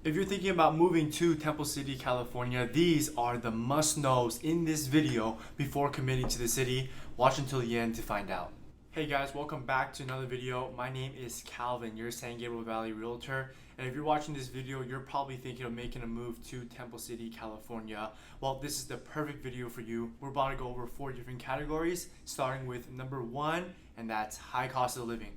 If you're thinking about moving to Temple City, California, these are the must-knows in this video before committing to the city. Watch until the end to find out. Hey guys, welcome back to another video. My name is Calvin, your San Gabriel Valley realtor. And if you're watching this video, you're probably thinking of making a move to Temple City, California. Well, this is the perfect video for you. We're about to go over 4 different categories, starting with number 1, and that's high cost of living.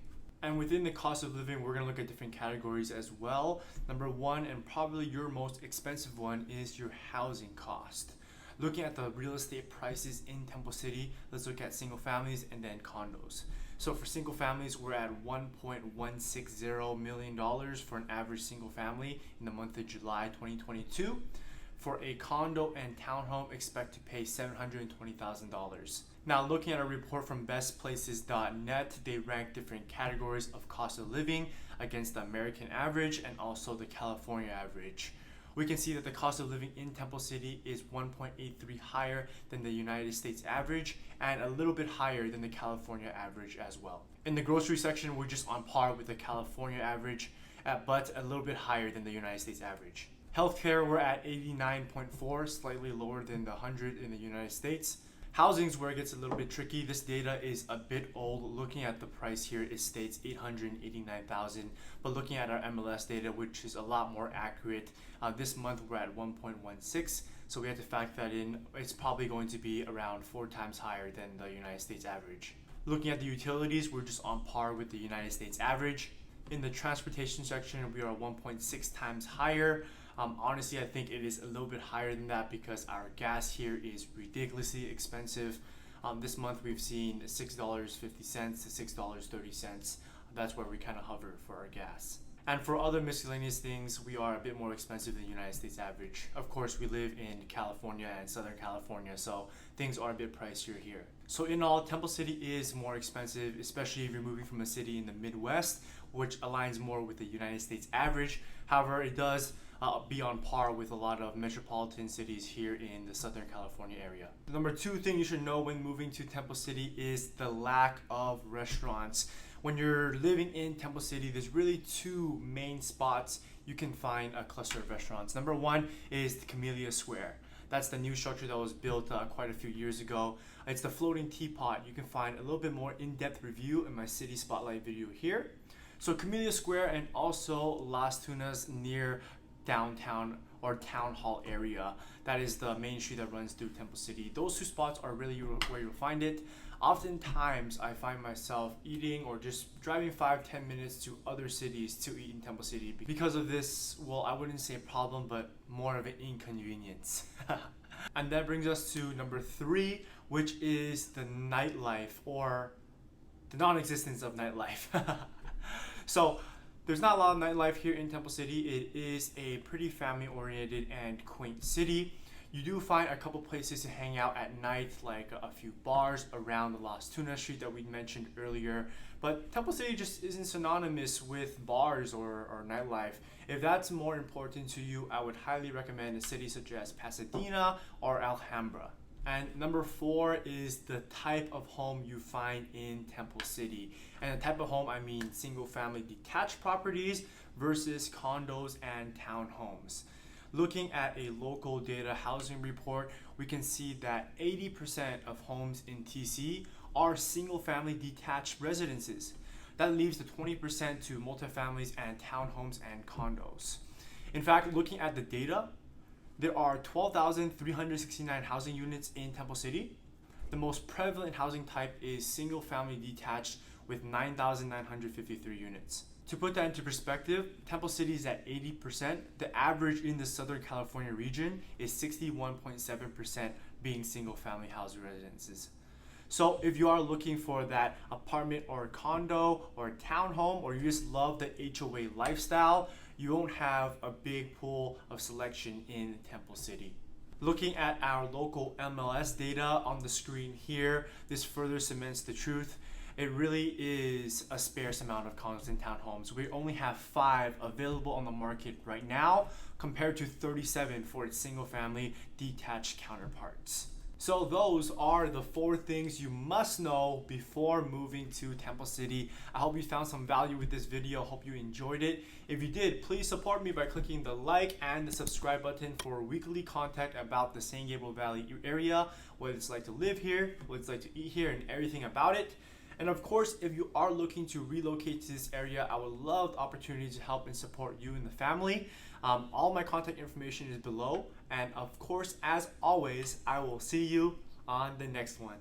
And within the cost of living, we're going to look at different categories as well. Number 1, and probably your most expensive one, is your housing cost. Looking at the real estate prices in Temple City, let's look at single families and then condos. So for single families, we're at $1.160 million for an average single family in the month of July 2022. For a condo and townhome, expect to pay $720,000. Now, looking at a report from bestplaces.net, they rank different categories of cost of living against the American average and also the California average. We can see that the cost of living in Temple City is 1.83 higher than the United States average and a little bit higher than the California average as well. In the grocery section, we're just on par with the California average, but a little bit higher than the United States average. Healthcare, we're at 89.4, slightly lower than the 100 in the United States. Housing is where it gets a little bit tricky. This data is a bit old. Looking at the price here, it states $889,000. But looking at our MLS data, which is a lot more accurate, this month we're at 1.16. So we have to factor that in. It's probably going to be around 4 times higher than the United States average. Looking at the utilities, we're just on par with the United States average. In the transportation section, we are 1.6 times higher. Honestly, I think it is a little bit higher than that because our gas here is ridiculously expensive. This month we've seen $6.50 to $6.30. That's where we kind of hover for our gas. And for other miscellaneous things, we are a bit more expensive than the United States average. Of course, we live in California and Southern California, so things are a bit pricier here. So in all, Temple City is more expensive, especially if you're moving from a city in the Midwest, which aligns more with the United States average. However, it does be on par with a lot of metropolitan cities here in the Southern California area. The number 2 thing you should know when moving to Temple City is the lack of restaurants. When you're living in Temple City, there's really 2 main spots you can find a cluster of restaurants. Number 1 is the Camellia Square. That's the new structure that was built quite a few years ago. It's the floating teapot. You can find a little bit more in-depth review in my city spotlight video here. So Camellia Square and also Las Tunas near downtown or town hall area. That is the main street that runs through Temple City. Those 2 spots are really where you'll find it. Oftentimes I find myself eating or just driving 5-10 minutes to other cities to eat in Temple City. Because of this, well, I wouldn't say problem, but more of an inconvenience. And that brings us to number 3, which is the nightlife or the non-existence of nightlife. So there's not a lot of nightlife here in Temple City. It is a pretty family-oriented and quaint city. You do find a couple places to hang out at night, like a few bars around the Las Tunas street that we mentioned earlier. But Temple City just isn't synonymous with bars or nightlife. If that's more important to you, I would highly recommend a city such as Pasadena or Alhambra. And number 4 is the type of home you find in Temple City. And the type of home, I mean single family detached properties versus condos and townhomes. Looking at a local data housing report, we can see that 80% of homes in TC are single family detached residences. That leaves the 20% to multifamilies and townhomes and condos. In fact, looking at the data, there are 12,369 housing units in Temple City. The most prevalent housing type is single family detached with 9,953 units. To put that into perspective, Temple City is at 80%. The average in the Southern California region is 61.7% being single family housing residences. So if you are looking for that apartment or a condo or a townhome, or you just love the HOA lifestyle, you won't have a big pool of selection in Temple City. Looking at our local MLS data on the screen here, this further cements the truth. It really is a sparse amount of condos and townhomes. We only have 5 available on the market right now compared to 37 for its single family detached counterparts. So those are the 4 things you must know before moving to Temple City. I hope you found some value with this video. Hope you enjoyed it. If you did, please support me by clicking the like and the subscribe button for weekly content about the San Gabriel Valley area, what it's like to live here, what it's like to eat here, and everything about it. And of course, if you are looking to relocate to this area, I would love the opportunity to help and support you and the family. All my contact information is below. And of course, as always, I will see you on the next one.